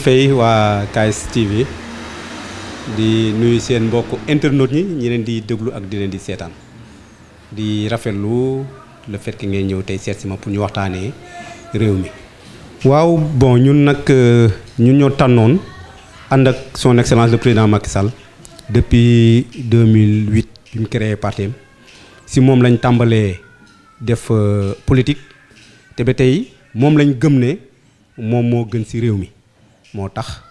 fay waa KS TV di nuyu seen mbokk internet ñi leen di déglu ak di leen di seetaan di rafetlu le fait que ngeen ñëw tey seet si ma pour ñu waxtaanee réew mi. waaw bon ñun nag ñun ñoo tànnoon ànd ak son excellence le président Macky Sall depuis 2008 bi mu créé parti si moom lañ tàmbalee def politique te ba tey moom lañ gëm ne moom moo gën si réew mi. moo tax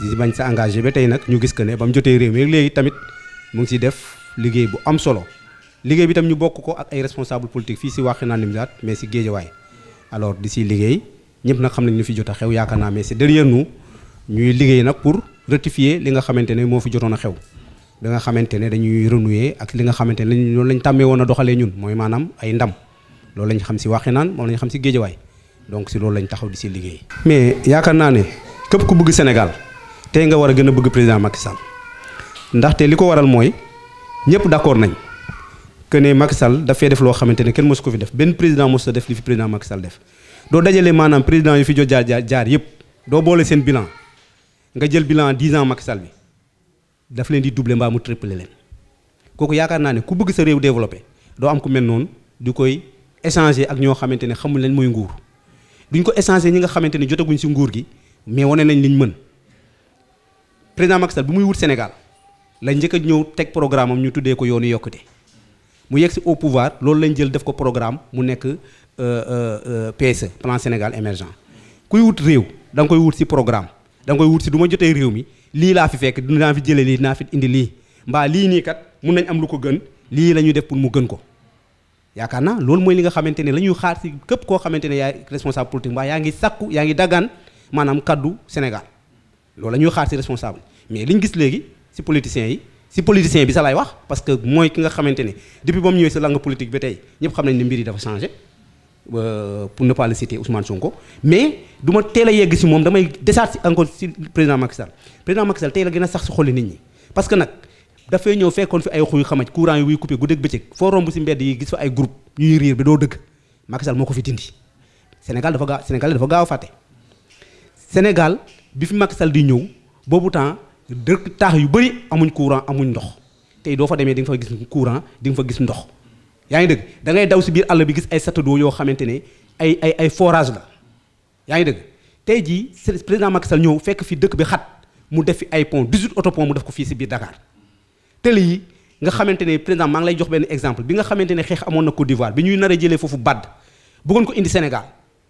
di bañ sa engagé ba tey nag ñu gis que ne ba mu jotee réew mi léegi tamit mu ngi si def liggéey bu am solo liggéey bi tam ñu bokk ko ak ay responsable politique fii si Wakhinane Nimzatt mais si Guédiawaye alors di si liggéey ñëpp nag xam nañ ñu fi jot a xew yaakaar naa mais c'est derrière nous ñuy liggéey nag pour rectifier li nga xamante ne moo fi jotoon a xew da nga xamante ne dañuy renouer ak li nga xamante ne loolu lañ tàmmee woon a doxalee ñun mooy maanaam ay ndam loolu lañ xam si Wakhinane moom lañ xam si Guédiawaye donc si loolu lañ taxaw di si liggéey. mais yaakaar naa ne képp ku bëgg Sénégal tey nga war a gën a bëgg président Macky Sall ndaxte li ko waral mooy ñëpp d'accord nañ que ne Macky Sall dafay def loo xamante ne kenn mosu ko fi def benn président mosu def li fi président Macky Sall def doo dajale maanaam président yu fi jot jaar yëpp doo boole seen bilan nga jël bilan 10 ans Macky Sall bi daf leen di doubler mbaa mu tripler leen kooku yaakaar naa ne ku bëgg sa réew développé doo am ku mel noonu di koy échanger ak ñoo xamante ne xamul leen mooy nguur duñ ko échanger ñi nga xamante ne jotaguñ si nguur gi. mais wane nañ liñ mën président Macky Sall bi muy wut Sénégal la njëkk a ñëw teg programme am ñu tuddee ko yoonu yokkute mu yegg si au pouvoir loolu lañ jël def ko programme mu nekk PSE plan Sénégal émergent kuy wut réew da nga koy wut si programme da nga koy wut si du ma jotee réew mi lii laa fi fekk dinaa fi jëlee lii dinaa fi indi lii mbaa lii nii kat mun nañ am lu ko gën lii la ñuy def pour mu gën ko yaakaar naa loolu mooy li nga xamante ne la ñuy xaar si képp koo xamante ne yaay responsable politique mbaa yaa ngi sakku yaa ngi daggaan maanaam kaddu Sénégal loolu la ñuy xaar ci responsable mais li ñu gis léegi ci politiciens yi ci politicien bi sa lay wax parce que mooy ki nga xamante ne depuis ba mu ñëwee sa langue politique ba tey ñëpp xam nañ ne mbir yi dafa changé pour ne pas le citer Ousmane Sonko mais du ma teel a yegg ci moom damay desaat ci encore ci président Macky Sall président Macky Sall tey la gën a sax ci xoli nit ñi parce que nag dafay ñëw fekkoon fi ay xuy xamaj courant yi wuy coupé guddeeg bëccëg foo romb ci mbedd yi gis fa ay groupe ñuy riir bi doo dëgg Macky Sall moo ko fi dindi Sénégal dafa gaaw a fàtte Sénégal bi fi Macky Sall di ñëw boobu temps dëkk taax yu bëri amuñ courant amuñ ndox tey doo fa demee di nga fa gis courant di nga fa gis ndox yaa ngi dëgg da ngay daw si biir àll bi gis ay château d'eau yoo xamante ne ay forage la yaa ngi dëgg tey jii président Macky Sall ñëw fekk fi dëkk bi xat mu def fi ay pont 18 autopont mu def ko fii si biir Dakar télé yi nga xamante ne président maa ngi lay jox benn exemple bi nga xamante ne xeex amoon na Côte d'Ivoire bi ñuy nar a jëlee foofu BAD bëggoon ko indi Sénégal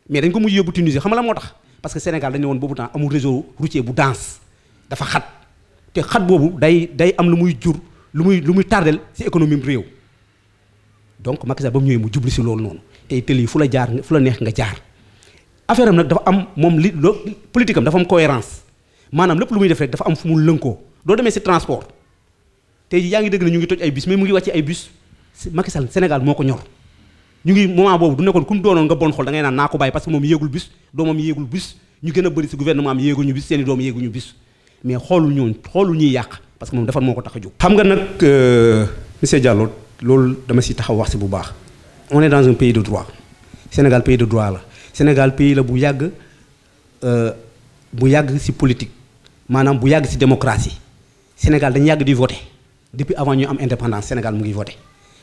mais dañ ko mujj yóbbu Tunisie xam nga la moo tax parce que Sénégal dañu woon boobu temps amul réseau routier bu dense dafa xat te xat boobu day am lu muy jur lu muy tardel ci économie réew donc Macky Sall ba mu ñëwee mu jubli ci loolu noonu tey tël yi fu la neex nga jaar affaire am nag dafa am moom politique am dafa am cohérence maanaam lépp lu muy def rek dafa am fu mu lënkoo doo demee ci transport tey yaa ngi dégg ne ñu ngi toj ay bus mais mu ngi wàcce ay bus Macky Sall Sénégal moo ko ñor ñu ngi moment boobu du nekkoon ku mu doonoon nga bon xol da ngay naan naa ko bàyyi parce que moom yéegul bus doomam yéegul bus ñu gën a bëri ci gouvernement am yéeguñu bus seeni doom yéeguñu bus mais xoolul ñuy yàq parce que moom defar moo ko tax a jóg. xam nga nag monsieur Diallo loolu dama ci taxaw wax ci bu baax on est dans un pays de droit Sénégal pays de droit la Sénégal pays la bu yàgg ci politique maanaam bu yàgg ci démocratie Sénégal dañu yàgg di voter depuis avant ñu am indépendance Sénégal mu ngi voter.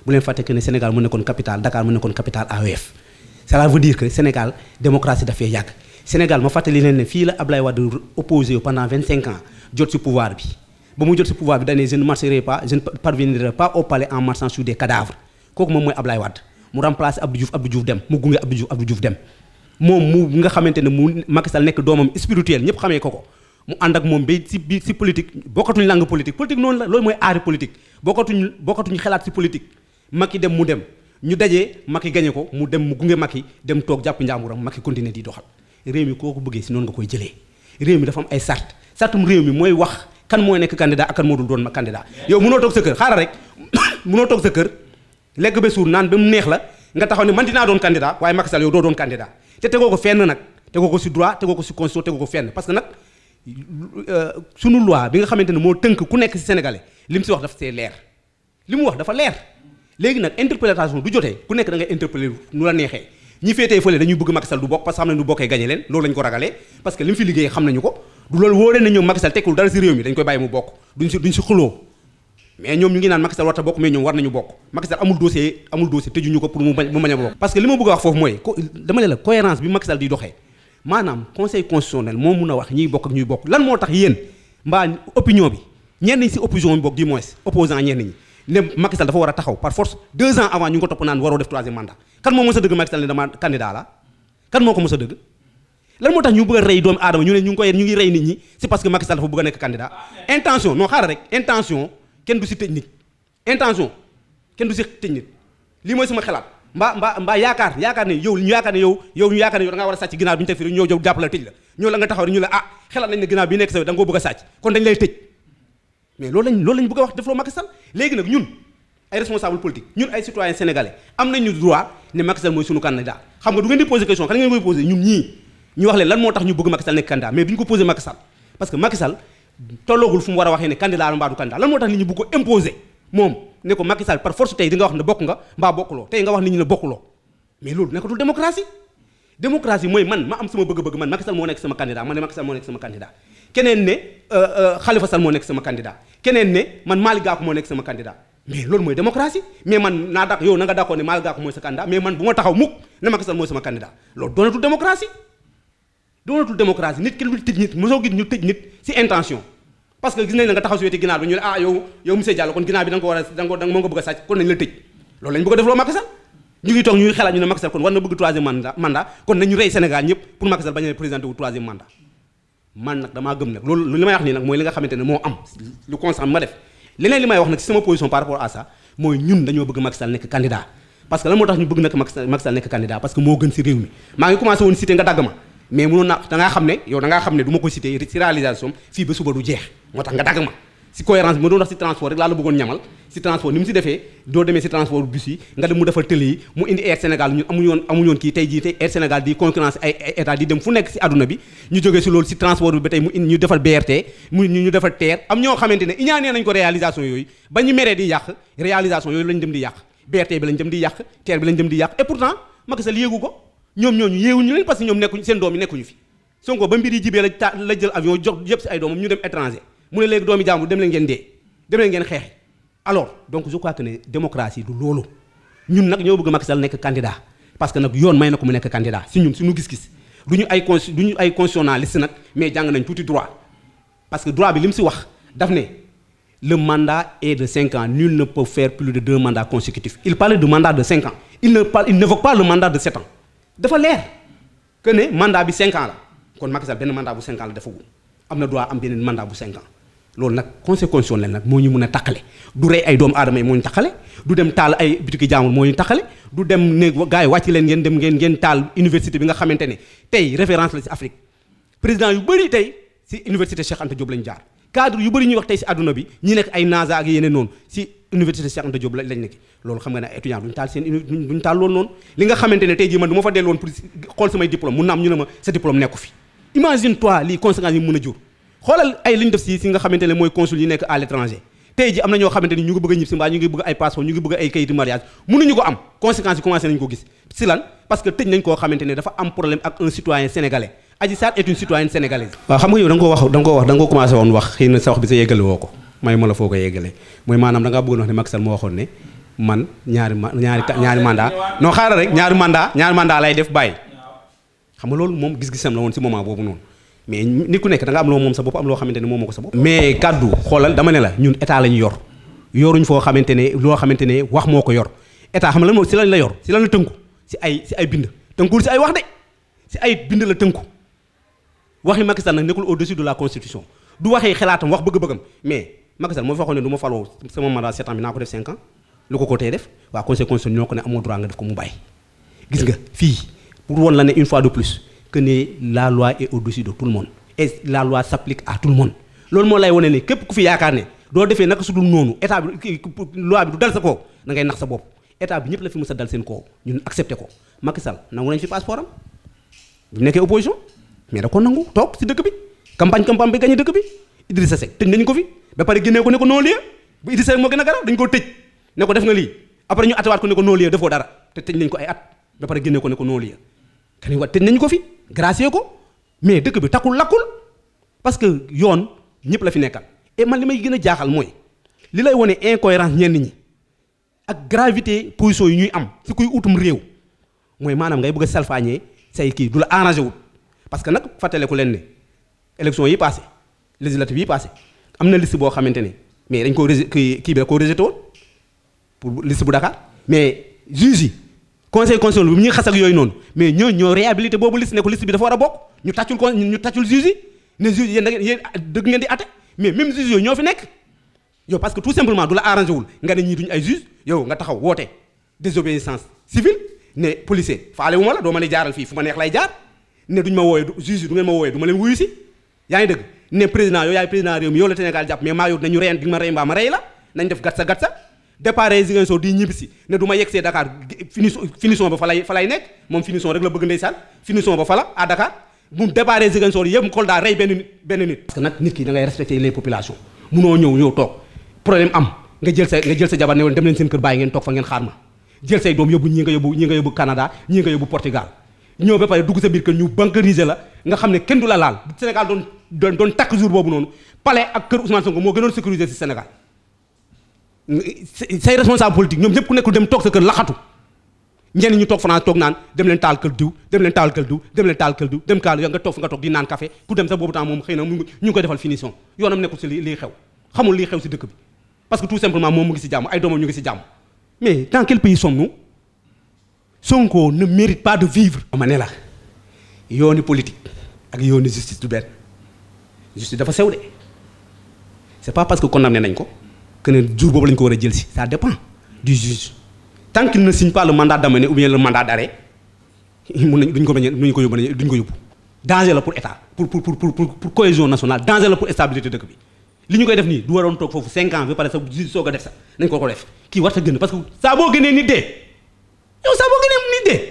bu leen fàtte que ne Sénégal mu nekkoon capitale Dakar mu nekkoon capitale AOF cela veut dire que Sénégal démocratie dafay yàgg Sénégal ma fàttali leen ne fii la Ablaye Wade opposé pendant 25 ans jot ci pouvoir bi ba mu jot ci pouvoir bi dañu ne je ne marcherai pas je ne parviendrai pas au palais en marchant sur des cadavres kooku moom mooy Ablaye Wade mu remplacé Abdou Diouf dem mu gunge Abdou Diouf dem moom mu nga xamante ne mu Macky Sall nekk doomam spirituel ñëpp xamee ko mu ànd ak moom ba ci politique bokkatuñ langue politique noonu la loolu mooy aari politique bokkatuñ xalaat ci politique Macky dem mu dem ñu dajee Macky gagné ko mu dem mu gunge Macky dem toog jàpp njaamuram Macky continuer di doxal réew mi koo ko bëggee si noonu nga koy jëlee réew mi dafa am ay sartum réew mi mooy wax kan mooy nekk candidat ak kan moo dul doon candidat yow mënoo toog sa kër xaaral rek mënoo toog sa kër lekk ba suur naan ba mu neex la nga taxaw ne man dinaa doon candidat waaye Macky Sall yow doo doon candidat te tegoo ko fenn nag tegoo ko ci droit tegoo ko ci constitution tegoo ko fenn parce que nag sunu loi bi nga xamante ne moo tënk ku nekk ci sénégalais li mu ci wax dafa see leer li mu wax dafa leer léegi nag interpellation du jotee ku nekk da ngay interpeller nu la neexee ñi féetee fële dañuy bëgg Macky Sall du bokk parce que xam nañ du bokkee gagné leen loolu lañ ko ragalee parce que li mu fi liggéey xam nañu ko du loolu wóoree na ñoom Macky Sall tekkul dara ci réew mi dañ koy bàyyi mu bokk duñ ci xuloo mais ñoom ñu ngi naan Macky Sall warta bokk mais ñoom war nañu bokk Macky Sall amul dossier tëjuñu ko pour mu bañ a bokk parce que li ma bëgg a wax foofu mooy dama ne la cohérence bi Macky Sall di doxee maanaam conseil constitutionnel moo mun a wax ñiy bokk ak ñuy bokk lan moo tax yéen mbaa opinion bi ñenn ñi ci opposition bi bokk du moins opposant ñenn ñi ne Macky Sall dafa war a taxaw par force 2 ans avant ñu ngi ko topp naan waroo def 3e mandat kan moo mës a dëgg Macky Sall ne dama candidat la kan moo ko mës a dëgg lan moo tax ñu bëgg a rey doomu aadama ñu ne ñu ngi rey nit ñi c'est parce que Macky Sall dafa bëgg a nekk candidat intention non xaaral rek intention kenn du ci tëj nit intention kenn du ci tëj nit lii mooy sama xalaat mbaa yaakaar ne yow ñu yaakaar ne yow da ngaa war a sàcc ginnaaw bi ñu teg fi ñëw jëw jàpp la tëj la ñëw la nga taxaw ñu la xalaat nañ ne ginnaaw bi nekk sa da nga koo bëgg a sàcc kon dañ lay tëj mais loolu lañ bëgg a wax defloo Macky Sall léegi nag ñun ay responsable politique ñun ay citoyens sénégalais am nañu droit ne Macky Sall mooy sunu candidat xam nga du ngeen di poser question kan ngeen koy poser ñun ñii ñu wax leen lan moo tax ñu bëgg Macky Sall nekk candidat mais duñ ko poser Macky Sall parce que Macky Sall tolloogul fu mu war a waxee ne candidat la mbaa du candidat lan moo tax nit ñi bëgg ko imposer moom ne ko Macky Sall par force tey di nga wax ne bokk nga mbaa bokkuloo tey nga wax nit ñi ne bokkuloo mais loolu nekkatul démocratie mooy man ma am sama bëgg-bëgg man Macky Sall moo nekk sama candidat man ne Macky Sall moo nekk sama candidat keneen ne Khalifa Sall moo nekk sama candidat keneen ne man Malick Gakou moo nekk sama candidat mais loolu mooy démocratie mais man naa dak yow na nga d'accord ne Malick Gakou mooy sa candidat mais man bu ma taxaw mukk ne Macky Sall mooy sama candidat loolu doonatul démocratie nit ki lu tëj nit mosoo gis ñu tëj nit ci intention parce que gis nañ la nga taxaw ci wetu ginaar bi ñu ne yow monsieur Diallo kon ginaar bi da nga ko war a da nga moo nga bëgg a sàcc kon nañ la tëj loolu lañ bëgg a def loo Macky Sall ñu ngi toog ñuy xalaat ñu ne Macky Sall kon war na bëgg 3e mandat kon nañu rey Sénégal ñëpp pour Macky Sall bañ a présenté wu 3e mandat man nag damaa gëm nag loolu li may wax nii nag mooy li nga xamante ne moo am lu constant ma def leneen li may wax nag ci sama position par rapport à ça mooy ñun dañoo bëgg Macky Sall nekk candidat parce que lan moo tax ñu bëgg nag Macky Sall nekk candidat parce que moo gën ci réew mi maa ngi commencé woon cité nga dagg ma mais mënoon na da ngaa xam ne du ma ko cité ci réalisation fii ba suba du jeex moo tax nga dagg ma ci cohérence bi ma doon wax ci transport rek laa la bëggoon ñamal ci transport ni mu ci defee doo demee ci transport bus yi nga dem mu defal télé yi mu indi Air Sénégal ñun amuñu woon kii tey Air Sénégal di concurrence ay état di dem fu nekk ci àdduna bi ñu jógee ci loolu ci transport bi ba tey mu indi ñu defal BRT ñu defal TER am ñoo xamante ne iñaanee nañ ko réalisation yooyu ba ñu meree di yàq réalisation yooyu lañ dem di yàq BRT bi lañ dem di yàq TER bi lañ dem di yàq et pourtant Macky Sall yéegu ko ñoom ñooñu yéewuñu leen parce que ñoom nekkuñu seen doom yi nekkuñu fi Sonko ba mbir yi jibee la jël avion jox yëpp ci ay doomam ñu dem étranger mu ne léegi doomi jàmbur dem leen ngeen dee dem leen ngeen xeexi alors donc je crois que ne démocratie du loolu ñun nag ñoo bëgg Macky Sall nekk candidat parce que nag yoon may na ko mu nekk candidat si ñun suñu gis-gis duñu ay constitutionnaliste nag mais jàng nañ tuuti droit parce que droit bi li mu si wax daf ne le mandat est de 5 ans nul ne peut faire plus de 2 mandats consécutifs il parle de mandat de 5 ans il n'évoque pas le mandat de 7 ans dafa leer que ne mandat bi 5 ans la kon Macky Sall benn mandat bu 5 ans la defagul am na droit am beneen mandat bu 5 ans loolu nag conseil constitutionnel nag moo ñu mun a taqale du rey ay doomu aadama yi moo ñu taqale du dem taal ay bitiki jaamur moo ñu taqale du dem ne gars yi wàcc leen ngeen dem ngeen taal université bi nga xamante ne tey référence la ci Afrique président yu bëri tey ci université Cheikh Anta Diop lañ jaar cadre yu bëri ñuy wax tey ci àdduna bi ñi nekk ay NASA ak yeneen noonu ci université Cheikh Anta Diop lañ nekk loolu xam nga ne étudiant duñ taal duñ taal loolu noonu li nga xamante ne tey jii man du ma fa delloon pour xool samay diplôme mun na am ñu ne ma sa diplôme nekku fi imagine toi lii conséquences yi mun a jur xoolal ay li ñu def si nga xamante ne mooy consul yi nekk à l'étranger tey ji am na ñoo xamante ni ñu ngi bëgg a ñib si mbaa ñu ngi bëgg ay passeport ñu ngi bëgg ay kayitu mariage mënuñu ko am conséquences yi commencé nañu ko gis si lan parce que tëj nañ koo xamante ne dafa am problème ak un citoyen sénégalais Adji Sarr est une citoyenne sénégalaise. waaw xam nga yow da nga ko commencé woon wax xëy na sa wax bi sa yeggale woo ko may ma la foo ko yeggale mooy maanaam da ngaa bëggoon wax ne Macky Sall moo waxoon ne man ñaari mandat non xaaral rek ñaari mandat lay def bàyyi xam nga loolu moom gis-gisam la woon si moment boobu noonu mais nit ku nekk da nga am loo moom sa bopp am loo xamante ne moom moo ko sa bopp. mais kaddu xoolal dama ne la ñun état la ñu yor yoruñ foo xamante ne loo xamante ne wax moo ko yor état xam nga lan moom si lañ la yor si lan la tënku si ay bind tënkul si ay wax de si ay bind la tënku waxi Macky Sall nag nekkul au-dessus de la constitution du waxee xalaatam wax bëgg-bëggam mais Macky Sall moo fi waxoon ne du ma faloo sama mandat 7 ans bi naa ko def 5 ans lu ko tey def waa conseil constitutionnel ñoo ko ne amoo droit nga def ko mu bàyyi gis nga fii pour woon la ne une fois de plus que ne la loi est au-dessus de tout le monde et la loi s'applique à tout le monde loolu moo lay wane ne képp ku fi yaakaar ne doo defee naka su dul noonu état bi loi bi du dal sa kaw da ngay nax sa bopp état bi ñëpp la fi mës a dal seen kaw ñun accepté ko Macky Sall nangu nañ fi passeport am bu nekkee opposition mais da ko nangu toog si dëkk bi campagne bi gagné dëkk bi Idrissa Seck tëj nañu ko fi ba pare génnee ko ne ko non-lieu bu Idrissa Seck moo gën a garaaw dañu koo tëj ne ko def nga lii après ñu attewaat ko ne ko non-lieu defoo dara te tëj nañ ko ay at ba pare génnee ko ne ko non-lieu kan wa tëj nañu ko fi gracier ko mais dëkk bi takkul lakkul parce que yoon ñëpp la fi nekkal et man li may gën a jaaxal mooy li lay wone incohérence ñenn ñi ak gravité position yi ñuy am si kuy utum réew mooy maanaam ngay bëgg a salfaañee say kii du la arrangé wul parce que nag fàttaleku leen ne élection yi passé législative yi passé am na liste boo xamante ne mais dañ ko kii bi da koo rejeté woon pour liste bu Dakar mais juge yi conseil constitutionnel bi ñuy xas ak yooyu noonu mais ñoo réhabilité boobu liste ne ko liste bi dafa war a bokk ñu tàccul juge yi ne juge yéen da ngeen yéen dëgg ngeen di atte mais même juge yooyu ñoo fi nekk yow parce que tout simplement du la arrangé wul nga ne ñii duñu ay juge yow nga taxaw woote désobéissance civile ne policier faale wu ma la doo ma ne jaaral fii fu ma neex lay jaar ne duñ ma wooyee juge yi du ngeen ma wooyee du ma leen wuyu si yaa ngi dëgg ne président yow yaay président réew mi yow la Sénégal jàpp mais maa yow nañu reen di ma rey mbaa ma rey la nañ def gatsa départ Ziguinchor di ñibbisi ne du ma yegsee Dakar finition ba fa lay nekk moom finition rek la bëgg ndeysaan finition ba fa la à Dakar bu départ Ziguinchor yëpp Kolda rey benn nit parce que nag nit ki da ngay respecter les populations munoo ñëw toog problème am nga jël sa jabar ne woon dem leen seen kër bàyyi ngeen toog fa ngeen xaar ma jël say doom yóbbu ñi nga yóbbu Canada ñi nga yóbbu Portugal ñëw ba pare dugg sa biir kër ñu bancariser la nga xam ne kenn du la laal Sénégal doon takk jour boobu noonu palais ak kër Ousmane Sonko moo gënoon sécuriser ci Sénégal say responsable politique ñoom ñëpp ku nekkul dem toog sa kër laxatu ñenn ñu toog France toog naan dem leen taal kër diw dem leen taal kër diw dem leen taal kër diw dem kaal nga toog fi nga toog di naan café ku dem sa boobu temps moom xëy na ñu ngi koy defal finition yoonam nekkul ci lii xew xamul lii xew ci dëkk bi parce que tout simplement moom mu ngi ci jàmm ay doomam ñu ngi ci jàmm mais dans quel pays sommes-nous Sonko ne mérite pas de vivre. ma ne la yooni politique ak yooni justice du benn justice dafa sew de c'est pas parce que condamné nañ ko que ne jour boobu lañ ko war a jël si ça dépend du juge tant qu'il ne signe pas le mandat d'amener ou bien le mandat d'arrêt mun nañ duñ ko yóbbu danger la pour état pour cohésion nationale danger la pour stabilité dëkk bi li ñu koy def nii du waroon toog foofu 5 ans ba pare sa juge soog a def sax nañ ko def kii war ta gën parce que saa boo gënee nit dee yow saa boo gënee nit dee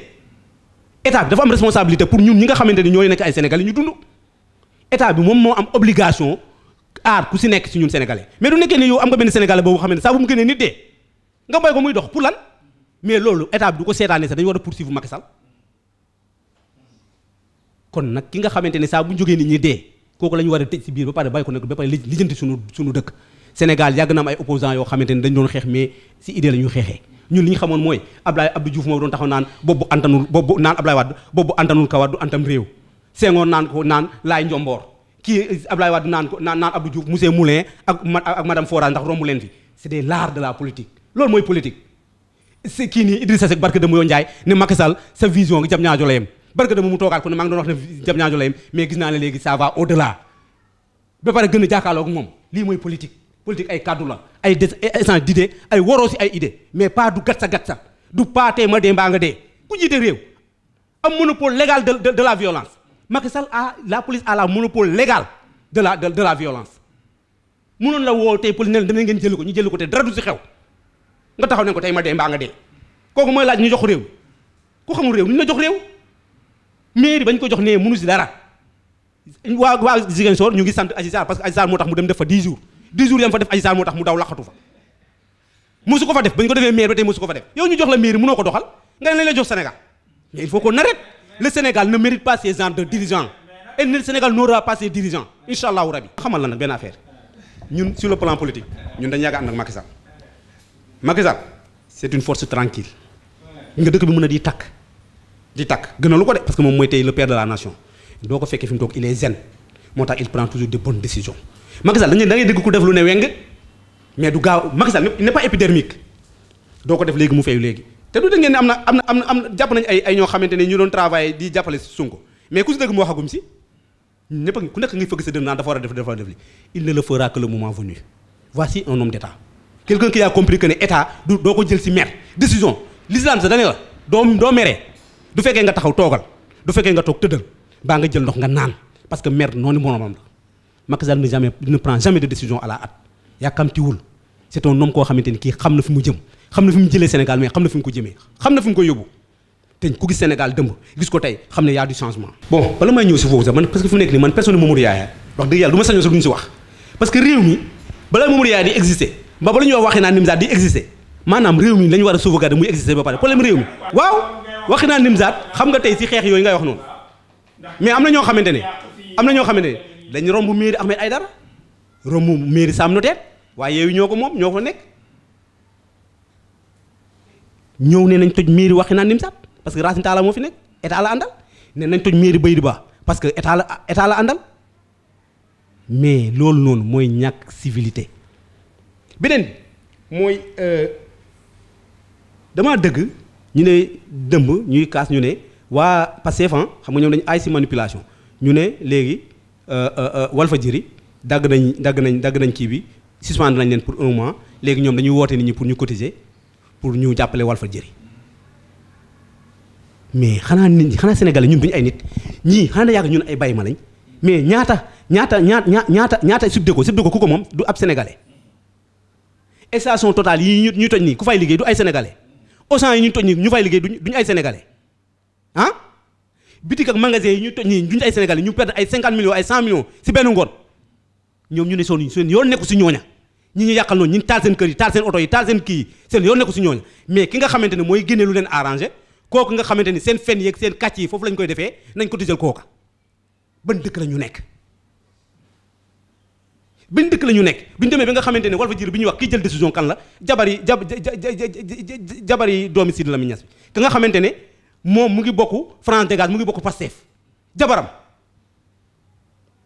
état bi dafa am responsabilité pour ñun ñi nga xamante ni ñooy nekk ay sénégalais ñu dund état bi moom moo am obligation aar ku si nekk si ñun sénégalais mais du nekkee ne yow am nga benn sénégalais boobu xam ne saa bu mu gënee nit dee nga bàyyi ko muy dox pour lan mais loolu état bi du ko seetaanee sax dañu war a poursuivre Macky Sall kon nag ki nga xamante ne saa bu ñu jógee nit ñi dee kooku la ñu war a tëj si biir ba pare bàyyi ko nekk ba pare lijjanti suñu dëkk Sénégal yàgg na am ay opposants yoo xamante ne dañ doon xeex mais si idée la ñuy xeexee ñun li ñu xamoon mooy Abdou Diouf moo doon taxaw naan boobu naan Ablaye Wade boobu antanul Kawar du antam réew Senghor naan Laay Njomboor kii Ablaye Wade naan Abdou Diouf monsieur Moulin ak madame Fora ndax romb leen fi c'est des l'art de la politique loolu mooy politique c'est kii nii Idrissa Seck barke de Moyo Ndiaye ne Macky Sall sa vision ngi jam ñaajo la yem barke de mu toogaat ko ne maa ngi doon wax ne jam ñaajo la yem mais gis naa ne léegi ça va au-delà ba pare gën a jàkkaarloo ak moom lii mooy politique ay kaddu la ay essence d'idée ay waroo si ay idée mais pas du gatsa du paatee ma dee mbaa nga dee ku jiite réew am monopole légal de la violence Macky Sall la police a la monopole légal de la violence mënoon la woo tey police ne dana ngeen jëli ko ñu jëli ko te dara du si xew nga taxaw ne ko tey ma dee mbaa nga dee kooku mooy laaj ñu jox réew ku xamul réew ñu la jox réew mairie bañ ko jox nee mënu si dara waa Ziguinchor ñu ngi sant Adji Sarr parce que Adji Sarr moo tax mu dem def fa 10 jours 10 jours yam fa def Adji Sarr moo tax mu daw laqatu fa mosu ko fa def bañ ko defee maire ba tey mosu ko fa def yow ñu jox la mairie mënoo ko doxal nga ne lañ la jox Sénégal mais il faut qu'on arrête le Sénégal ne mérite pas ces genres de dirigeants et le Sénégal n'aura pas ces dirigeants incha allahu rabi. xamal la nag benn affaire ñun sur le plan politique ñun dañu yàgg ànd ak Macky Sall Macky Sall c'est une force tranquille nga dëkk bi mën a di takk gënalu ko de parce que moom mooy tey le père de la nation doo ko fekkee fi mu toog il est zen moo tax il prend toujours de bonnes décisions Macky Sall da ngay dégg ku def lu ne weng mais du gaaw Macky Sall n'est pas épidermique doo ko def léegi mu fayu léegi te du dégg ngeen ne am na jàpp nañu ay ñoo xamante ne ñu doon travailler di jàppale Sonko mais ku si dëgg mu waxagum si ñëpp ku nekk ngay fëgg sa dënn naan dafa war a def li il ne le fera que le moment venu voici un homme d'état quelqu'un qui a compris que ne état doo ko jël si mer décision l'islam sa dane la doo meree du fekkee nga taxaw toogal du fekkee nga toog tëddal baa nga jël ndox nga naan parce que mer noonu moromam la Macky Sall ne prend jamais de décision à la hâte yàkkamtiwul c'est un homme koo xamante ni kii xam na fi mu jëm xam na fi mu jëlee Sénégal mais xam na fi mu ko jëmee xam na fi mu ko yóbbu te ku gis Sénégal dëmb gis ko tey xam ne y a du changement. bon bala may ñëw si foofu sax man parce que fu mu nekk nii man personne Mamadou Yaya wax dëgg yàlla du ma sañoon sax duñu si wax parce que réew mi bala Mamadou Yaya di exister ba bala ñuy wax waxi naan Nimzaat di exister maanaam réew mi lañu war a sauvegarder muy exister ba pare problème réew mi waaw waxi naan Nimzaat xam nga tey si xeex yooyu ngay wax noonu mais am na ñoo xamante ne dañu romb mairie Ahmed Aïdara romb mairie Sam Notaire waaye yooyu ñoo ko moom ñoo ko nekk ñëw ne nañ toj mairie waxi naan Nimzaat parce que Racine Talla moo fi nekk état la àndal ne nañ toj mairie Baydi Ba parce que état la àndal mais loolu noonu mooy ñàkk civilité beneen bi mooy damaa dëgg ñu ne dëmb ñuy kaas ñu ne waa Pastef xam nga ñoom dañu ay si manipulation ñu ne léegi Walfadjri dagg nañ kii bi suspendre nañ leen pour 1 mois léegi ñoom dañuy woote nit ñi pour ñu cotiser pour ñu jàppale Walfadjri mais xanaa nit ñi xanaa sénégalais ñun duñu ay nit ñii xanaa da yàgg ñun ay bàyyi ma lañ mais ñaata Subdeco ku ko moom du ab sénégalais station Total yi ñuy toj nii ku fay liggéey du ay sénégalais Auchan yi ñuy toj nii ñu fay liggéey duñu ay sénégalais ah bitik ak magasin yi ñuy toj nii duñu ay sénégalais ñu perdre ay 50 millions ay 100 millions si benn ngoon ñoom ñu ne seen yoon nekku si ñooña ñi ñu yàqal noonu ñu taal seen kër yi taal seen oto yi taal seen kii yi seen yoon nekku si ñooña mais ki nga xamante ne mooy génne lu leen arrangé kooku nga xamante ni seen fen yeeg seen kàcc yi foofu lañ koy defee nañ ko tijjal kooka ban dëkk la ñu nekk ban dëkk la ñu nekk bi ñu demee ba nga xamante ne Walfadjri bi ñuy wax kii jël décision kan la jabari doomi Sidy Lamine Niass bi ki nga xamante ne moom mu ngi bokk France Dégage mu ngi bokk Pastef jabaram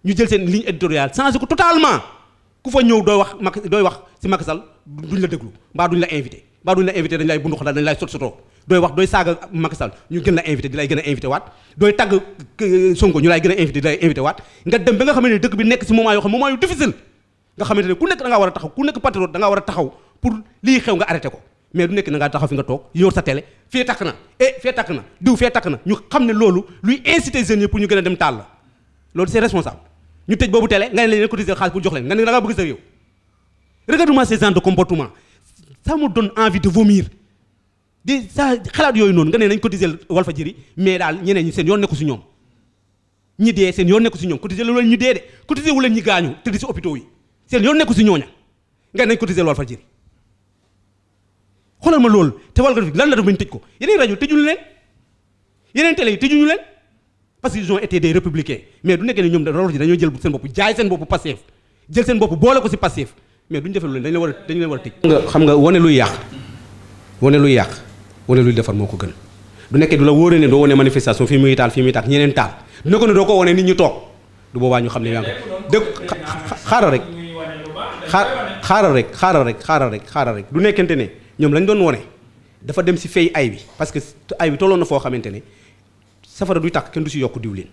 ñu jël seen ligne éditoriale changé ko totalement ku fa ñëw dooy wax si Macky Sall duñ la déglu mbaa duñ la invité dañ lay bundu xalaat dañ lay sotoo dooy saaga Macky Sall ñu gën la invité di lay gën a invité waat dooy tagg Sonko ñu lay gën a invité di lay invité waat nga dem ba nga xamante ne dëkk bi nekk si moment yoo xam moment yu difficile nga xamante ne ku nekk da ngaa war a taxaw ku nekk patriote da ngaa war a taxaw pour lii xew nga arrêté ko mais du nekk na ngaa taxaw fi nga toog yor sa télé fee takk na fee takk na diw fee takk na ñu xam ne loolu luy inciter jeunes yi pour ñu gën a dem taal la loolu c'est responsable ñu tëj boobu télé nga ne leen cotiser xaalis pour jox leen nga ne da ngaa bëgg sa réew regarde-moi ces genres de comportement ça me donne envie de vomir di sa xalaat yooyu noonu nga ne nañ cotiser Walfadjri mais daal ñeneen ñi seen yoon nekku si ñoom ñi dee seen yoon nekku si ñoom cotiser lu leen ñu dee de cotiser wu leen ñi gaañu tëdd si hôpitaux yi seen yoon nekku si ñooña nga nañ cotiser Walfadjri xoolal ma loolu te Walfadjri lan la def bañ tëj ko yeneen rajo tëjuñu leen yeneen télé yi tëjuñu leen parce qu'ils ont été des républicains mais du nekkee ne ñoom Walfadjri dañoo jël seen bopp jaay seen bopp Pastef jël seen bopp boole ko si Pastef mais duñu defee lu leen dañu leen war a tëj xam nga wane luy yàq wane luy defar moo ko gën du nekkee du la wóoree ne doo wane manifestation fii muy taal ñeneen taal du nekkoon ne doo ko wane nit ñi toog du boobaa ñu xam ne yaa ngi dëgg xaaral rek du nekkente ne ñoom lañ doon wone dafa dem si fay ay bi parce que ay bi tolloon na foo xamante ne safara duy tàkk kenn du si yokk diwlin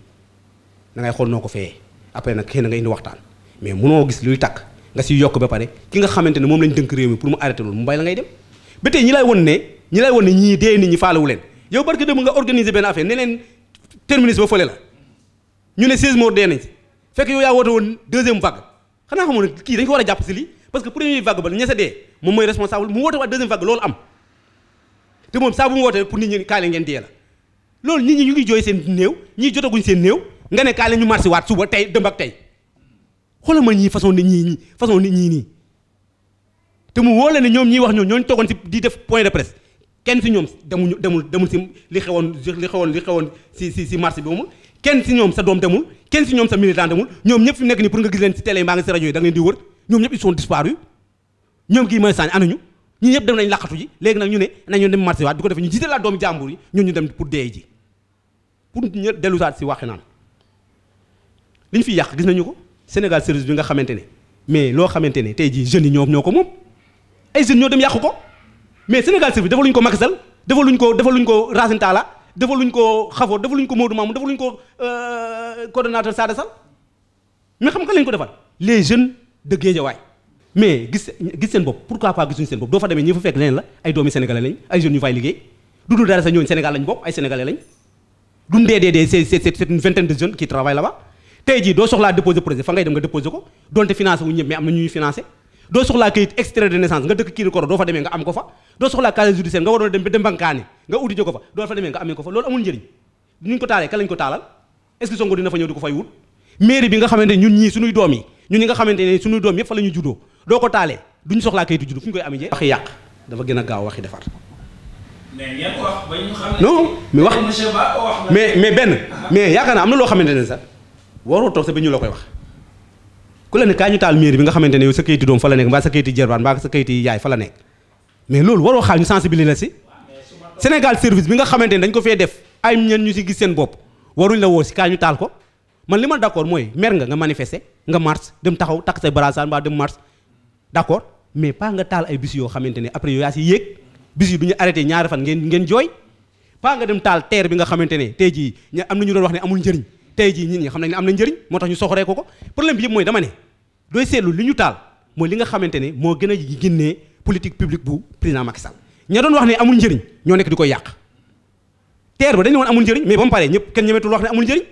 da ngay xool noo ko fayee après nag xëy na nga indi waxtaan mais munoo gis luy tàkk nga si yokk ba pare ki nga xamante ne moom lañ dënk réew mi pour mu arrêté loolu mu bay la ngay dem ba tey ñi lay won ne ñii dee nit ñi faalewu leen yow barke dem nga organiser benn affaire ne leen terminus ba fële la ñu ne 16 morts dee nañ si fekk yow yaa woote woon deuxième vague xanaa xamoon ne kii dañ ko war a jàpp si lii parce que première vague ba ñese dee moom mooy responsable mu woote waat deuxième vague loolu am te moom saa bu mu wootee pour nit ñi kaay la ngeen dee la loolu nit ñi ñu ngi jooy seen néew ñii jotaguñ seen néew nga ne kaay la ñu marché waat suba tey dëmb ak tey xoolal ma ñii façon nit ñii nii te mu wóor la ne ñoom ñiy wax ñooñu toogoon si di def point de presse kenn si ñoom demul si li xewoon si marché bi moom kenn si ñoom sa doom demul kenn si ñoom sa militant demul ñoom ñëpp fi nekk nii pour nga gis leen si télé mbaa nga si rajo yi da ngeen di wër ñoom ñëpp ils sont disparus ñoom kii mooy saañ anañu ñi ñëpp dem nañ laqatu ji léegi nag ñu ne nañu dem marché waat bi ko defee ñu jiite laa doomu jàmbur yi ñun ñu dem pour dee ji pour ñu dellu saat si waxi naan li ñu fi yàq gis nañu ko Sénégal service bi nga xamante ne mais loo xamante ne tey jii jeunes yi ñoo ko moom ay jeunes ñoo dem yàqu ko mais Sénégal service defaluñ ko Macky Sall defaluñ ko Racine Talla defaluñ ko Xafoor defaluñ ko Modou Mamoun defaluñ ko coordonnateur Sada Sall mais xam nga lañ ko defal les jeunes de Guédiawaye mais gis seen bopp pourquoi pas gisuñu seen bopp doo fa demee ñi fa fekk leneen la ay doomi sénégalais lañ ay jeunes yu fay liggéey du dara sa ñooñu Sénégal lañ bokk ay sénégalais lañ duñ dee c'est une vingtaine de jeunes qui travaillent là-bas tey jii doo soxlaa déposer projet fa ngay dem nga déposer ko donte financé wu ñëpp mais am na ñuy financé doo soxlaa kayit extrait de naissance nga dëkk Kirikoro doo fa demee nga am ko fa doo soxlaa casier judiciaire nga waroon dem bankaani nga uti ko fa doo fa demee nga amee ko fa loolu amul njëriñ nuñ ko taalee ka lañ ko taalal est-ce que Sonko dina fa ñëw di ko fay wut mairie bi nga xamante ñun ñii suñuy doom yi ñun ñi nga xamante ne suñuy doom yëpp fa la ñu juddoo doo ko taalee duñu soxlaa kayitu juddu fu ñu koy amee waxi yàq dafa gën a gaaw waxi defar mais ngeen ko wax ba ñu xam ne non mais wax monsieur Ba wax mais benn mais yaakaar naa am na loo xamante ne sax waroo toog sa ba ñu la koy wax ku la ne kaa ñu taal mairie bi nga xamante ne yow sa kayiti doom fa la nekk mbaa sa kayiti jerbaan mbaa sa kayiti yaay fa la nekk mais loolu waroo xaar ñu sensibiliser la si Sénégal service bi nga xamante ne dañ ko fee def ay ñen ñu si gis seen bopp waruñ la woo si kaa ñu taal ko man li ma d'accord mooy mer nga manifester nga marche dem taxaw takk say brassard mbaa dem marche d'accord mais pas nga taal ay bis yoo xamante ne après yow yaa si yéeg bis yi du ñu arrêté ñaari fan ngeen jooy pas nga dem taal terre bi nga xamante ne tey jii am na ñu doon wax ne amul njëriñ tey jii nit ñi xam nañ ne am na njëriñ moo tax ñu soxoree ko problème bi yëpp mooy dama ne dooy seetlu li ñu taal mooy li nga xamante ne moo gën a génnee politique publique bu président Macky Sall ña doon wax ne amul njëriñ ñoo nekk di koy yàq terre ba dañu woon amul njëriñ mais ba mu paree ñëpp kenn ñemetul wax ne amul njëriñ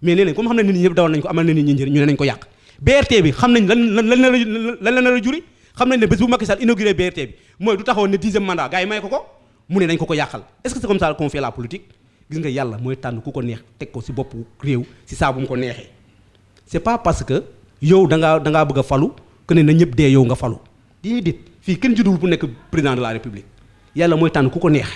mais nee nañ comme xam ne nit ñi ñëpp dawal nañ ko amal na nit ñi njëriñ ñu ne nañ ko yàq BRT bi xam nañ lan la juri xam nañ ne bés bu Macky Sall inauguré BRT bi mooy du taxawoon ne 10e mandat gars yi may ko mu ne nañ ko yàqal est-ce que c'est comme ça qu'on fait la politique gis nga yàlla mooy tànn ku ko neex teg ko si bopp réew si saa bu mu ko neexee c'est pas parce que yow da ngaa bëgg a falu que ne na ñëpp dee yow nga falu déedéet fii kenn juddul bu nekk président de la république yàlla mooy tànn ku ko neex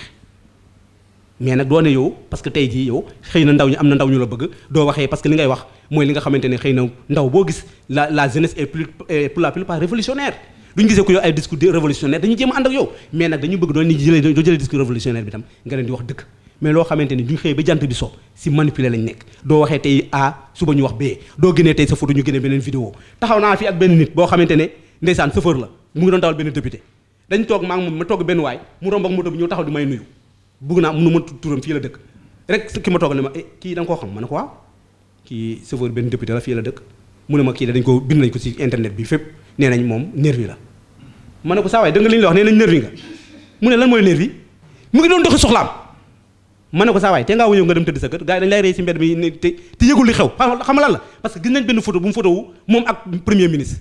mais nag doo ne yow parce que tey jii yow xëy na ndaw ñi am na ndaw ñu la bëgg doo waxee parce que li ngay wax mooy li nga xamante ne xëy na ndaw boo gis la jeunesse est pour la plupart révolutionnaire duñu gisee ko yow ay discours révolutionnaire dañu jéem a ànd ak yow mais nag dañu bëgg doo jëlee discours révolutionnaire bi tam nga leen di wax dëgg mais loo xamante ni duñ xëyee ba jant bi so si manipuler lañ nekk doo waxee tey A suba ñu wax B doo génnee tey sa photo ñu génnee beneen vidéo taxaw naa fi ak benn nit boo xamante ne ndeysaan chauffeur la mu ngi doon dawal benn député dañ toog maa ngi moom ma toog benn waay mu romb ak moto bi ñëw taxaw di may nuyu bugg naa mënu ma turam fii la dëkk rek ki ma toog ne ma kii da nga koo xam ma ne ko waaw kii chauffeur benn député la fii la dëkk mu ne ma kii dañ ko bind nañ ko si internet bi fépp nee nañ moom nervi la ma ne ko saa waay da nga li ñu la wax nee nañ nervi nga mu ne lan mooy nervi mu ngi doon doxi soxlaam ma ne ko saa waay te ngaa wuñëw nga dem tëdd sa kër gars yi dañ lay rey si mbedd mi te yëgul li xew xam lan la parce que gis nañ benn photo bu mu photo wu moom ak premier ministre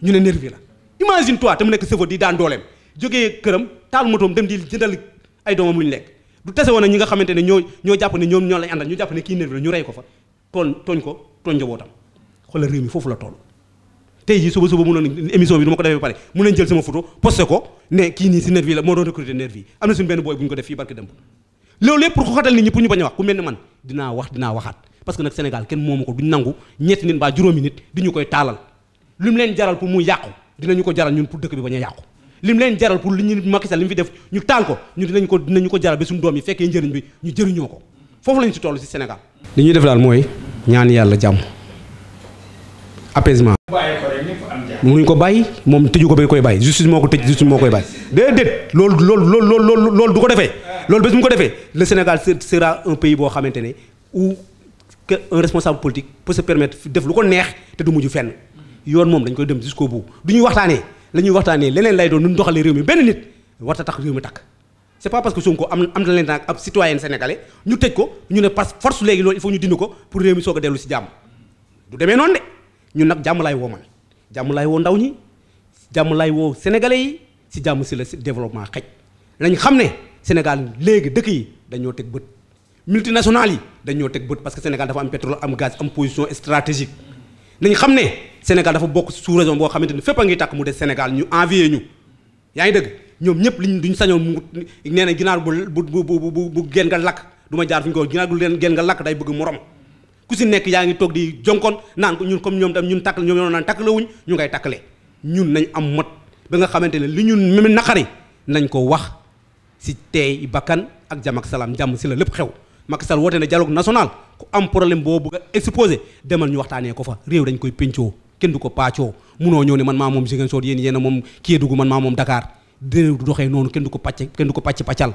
ñu ne nervi la imagine toi te mu nekk chauffeur di daan dooleem jógee këram taal motoom dem di jëndal ay doomam lu ñu lekk du tese woon ñi nga xamante ne ñoo jàpp ne ñoom ñoo lañ àndal ñu jàpp ne kii nervi la ñu rey ko fa tooñ njabootam xoolal réew mi foofu la toll tey jii suba mënoon émission bi du ma ko defee ba pare mun nañ jël sama photo posté ko ne kii nii si nervi la moo doon recruter nervi am na suñu benn booy bu ñu ko def fii barke dem loolu lépp pour xoxatal nit ñi pour ñu bañ a wax ku mel ne man dinaa waxaat parce que nag Sénégal kenn moomu ko duñ nangu ñetti nit mbaa juróomi nit di ñu koy taalal li mu leen jaral pour mu yàqu dinañu ko jaral ñun pour dëkk bi bañ a yàqu li mu leen jaral pour li ñu Macky Sall li mu fi def ñu taal ko ñu dinañu ko jaral ba suñu doom yi fekkee njëriñ bi ñu jëriñoo ko foofu lañ si toll si Sénégal li ñuy def daal mooy ñaan yàlla jàmm apaisement mënuñ ko bàyyi moom tëju ko ba koy bàyyi justice moo ko tëj justice moo koy bàyyi déedéet loolu du ko defee loolu bés bu mu ko defee le Sénégal sera un pays boo xamante ne où que un responsable politique peut se permettre def lu ko neex te du mujj fenn yoon moom dañ koy dem jusqu'au bout du ñuy waxtaanee la ñuy waxtaanee leneen lay doon nu ñu doxalee réew mi benn nit warta tax réew mi takk c'est pas parce que Sonko am na leen nag ab citoyen sénégalais ñu tëj ko ñu ne parce force léegi loolu il faut ñu dindi ko pour réew mi soog a dellu si jàmm du demee noonu de ñun nag jàmm laay woo man jàmm laay woo ndaw ñi jàmm laay woo sénégalais yi si jàmm si la développement xej nañ xam ne Sénégal léegi dëkk yi dañoo teg bët multinationales yi dañoo teg bët parce que Sénégal dafa am pétrole am gaz am position stratégique nañ xam ne Sénégal dafa bokk sous région boo xamante ni fépp a ngi tàkk mu des Sénégal ñu envier ñu yaa ngi dëgg ñoom ñëpp liñ duñ sañoon mu nee na ginaar bu gen nga lakk du ma jaar fi ñu ko ginaar gu leen gen nga lakk day bëgg morom ku si nekk yaa ngi toog di jonkon naan ko ñun comme ñoom tam ñun takk ñoom ñoo naan takkale wuñ ñu ngay takkale ñun nañ am mot ba nga xamante ne li ñun même naqari nañ ko wax si teey bakkan ak jàmm ak salaam jàmm si la lépp xew Macky Sall woote na dialogue national ku am problème boo bëgg a exposé demal ñu waxtaanee ko fa réew dañ koy pencoo kenn du ko paccoo munoo ñëw ne man maa moom Ziguinchor yéen a moom Kédougou man maa moom Dakar réew du doxee noonu kenn du ko pàcc pàccal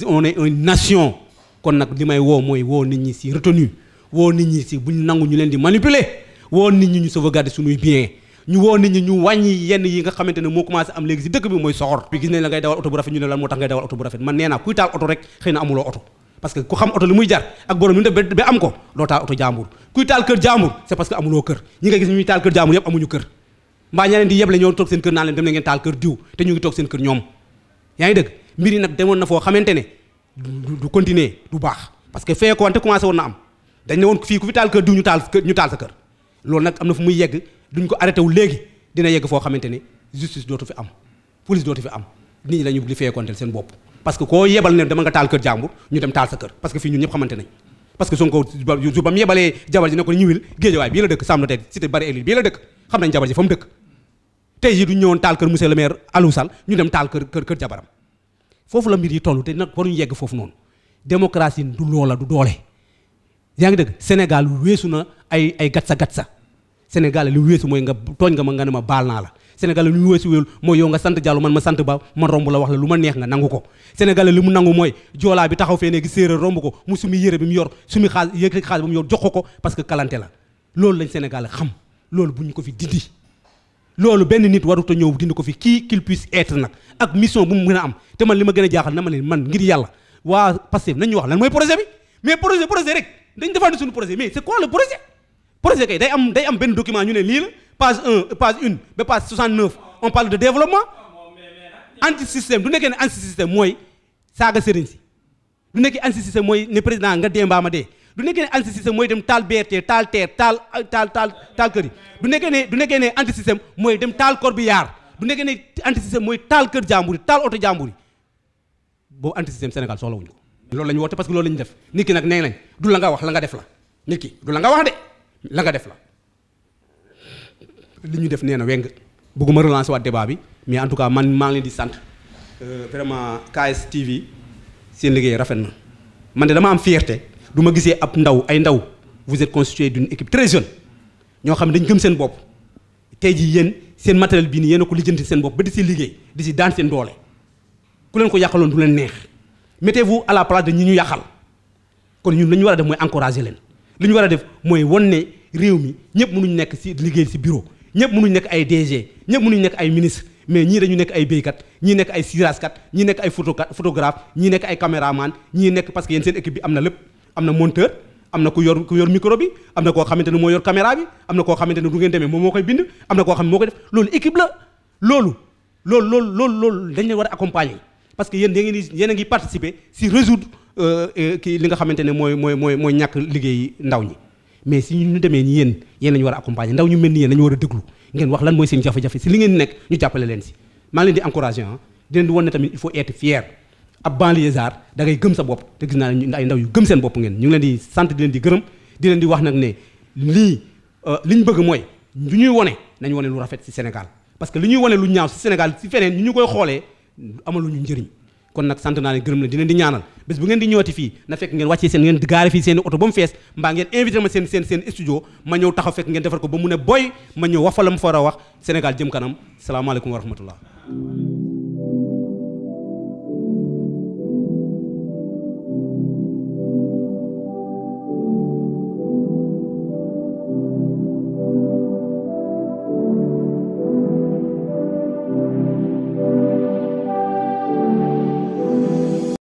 on est une nation kon nag li may woo mooy woo nit ñi si retenue woo nit ñi si buñ nangu ñu leen di manipuler woo nit ñi ñu sauvegarder suñuy bien ñu woo nit ñi ñu wàññi yenn yi nga xamante ne moo commencé am léegi si dëkk bi mooy soxor bi gis nañ la ngay dawal oto bu rafet ñu ne lan moo tax ngay dawal oto bu rafet man nee naa kuy taal oto rek xëy na amuloo oto parce que ku xam oto li muy jar ak borom ñu def ba am ko doo taal oto jàmbur kuy taal kër jàmbur c'est parce que amuloo kër ñi nga gis ñuy taal kër jàmbur yëpp amuñu kër mbaa ñeneen di yeble ñoo toog seen kër naan leen dem na ngeen taal kër diw te ñu ngi toog seen kër ñoom yaa ngi dëgg mbir yi nag demoon na foo xamante ne du continuer du baax parce que fee ko wante commencé woon na am dañ ne woon fii ku fi taal kër diw ñu taal sa kër loolu nag am na fu muy yegg duñ ko arrêté wu léegi dina yegg foo xamante ne justice dootu fi am police dootu fi am nit ñi dañu li feekonteel seen bopp parce que koo yebal ne dama nga taal kër jàmbur ñu dem taal sa kër parce que fii ñun ñëpp xamante nañ parce que Sonko su ba mu yebalee jabar ji ne ko ñëwil Géejawaay bii la dëkk Sam Notaire cité bari éli bii la dëkk xam nañ jabar ji fa mu dëkk tey jii duñ ñëwoon taal kër monsieur le maire Aliou Sall ñu dem taal kër jabaram foofu la mbir yi toll te nag waruñu yegg foofu noonu démocratie du loola du doole yaa ngi dëgg Sénégal weesu na ay gatsa Sénégal li weesu mooy nga tooñ nga ma nga ne ma baal naa la Sénégal li mu weesu wéelu mooy yow nga sant Diallo man ma sant Ba man romb la wax la lu ma neex nga nangu ko Sénégal li mu nangu mooy joolaa bi taxaw fee ne gi séeréer romb ko mu sumi yére bi mu yor sumi xaal yëkkati xaalis bi mu yor jox ko parce que kalante la loolu lañ Sénégal xam loolu bu ñu ko fi dindi loolu benn nit warut a ñëw dindi ko fi kii qu'il puisse être nag ak mission bu mu mën a am te man li ma gën a jaaxal na ma ne man ngir yàlla waa Pastef nañ ñu wax lan mooy projet bi mais projet rek dañ défendre suñu projet mais c'est quoi le projet kay day am benn document ñu ne lii la page 1 ba page 69 on parle de développement anti-système du nekkee ne anti-système mooy saaga sëriñ si du nekkee anti-système mooy ne président nga dee mbaa ma dee du nekkee ne anti-système mooy dem taal BRT taal TER taal kër yi du nekkee ne anti-système mooy dem taal corbillard du nekkee ne anti-système mooy taal kër jàmbur yi taal oto jàmbur yi boobu anti-système Sénégal soxla wuñu ko loolu la ñu woote parce que loolu la ñu def nit ki nag nee nañ du la nga wax la nga def la nit ki du la nga wax de la nga def la li ñu def nee na weng bëgguma relancer waat débat bi mais en tout cas man maa ngi leen di sant vraiment KS TV seen liggéey rafet na man de dama am fierté du ma gisee ab ay ndaw vous êtes constitué d'une équipe très jeune ñoo xam ne dañ gëm seen bopp tey jii yéen seen matériel bii nii yéen a ko lijjanti seen bopp ba di si liggéey di si daan seen doole ku leen ko yàqaloon du leen neex mettez-vous à la place de ñi ñu yàqal kon ñun li ñu war a def mooy encourager leen li ñu war a def mooy wan ne réew mi ñëpp mënuñu nekk si liggéey si bureau ñëpp mënuñu nekk ay DG ñëpp mënuñu nekk ay ministre mais ñii dañu nekk ay béykat ñii nekk ay ciraskat ñii nekk ay photographe ñii nekk ay caméraman ñii nekk parce que yéen seen équipe bi am na lépp am na monteur am na ku yor micro bi am na koo xamante ne moo yor caméra bi am na koo xamante ne du ngeen demee moom moo koy bind am na koo xam ne moo koy def loolu équipe la loolu dañ leen war a accompagner parce que yéen a ngi participer si résoudre kii li nga xamante ne mooy ñàkk liggéey ndaw ñi mais si ñu demee ni yéen lañu war a accompagner ndaw ñu mel ni yéen lañu war a déglu ngeen wax lan mooy seen jafe-jafe si li ngeen nekk ñu jàppale leen si maa ngi leen di encourager di leen di wan ne tamit il faut être fier ab banlieusard da ngay gëm sa bopp te gis naa ne ay ndaw yu gëm seen bopp ngeen ñu ngi leen di sant di leen di gërëm di leen di wax nag ne lii li ñu bëgg mooy lu ñuy wone nañu wone lu rafet si Sénégal parce que li ñuy wone lu ñaaw si Sénégal si feneen ñu koy xoolee amaluñu njëriñ kon nag sant naa leen gërëm leen di leen di ñaanal bés bu ngeen di ñëwati fii na fekk ngeen wàccee ngeen gaare fii seen oto ba mu fees mbaa ngeen invité ma seen studio ma ñëw taxaw fekk ngeen defar ko ba mu ne boy ma ñëw wax fa la mu fa war a wax Sénégal jëm kanam salaamaaleykum wa rahmatullah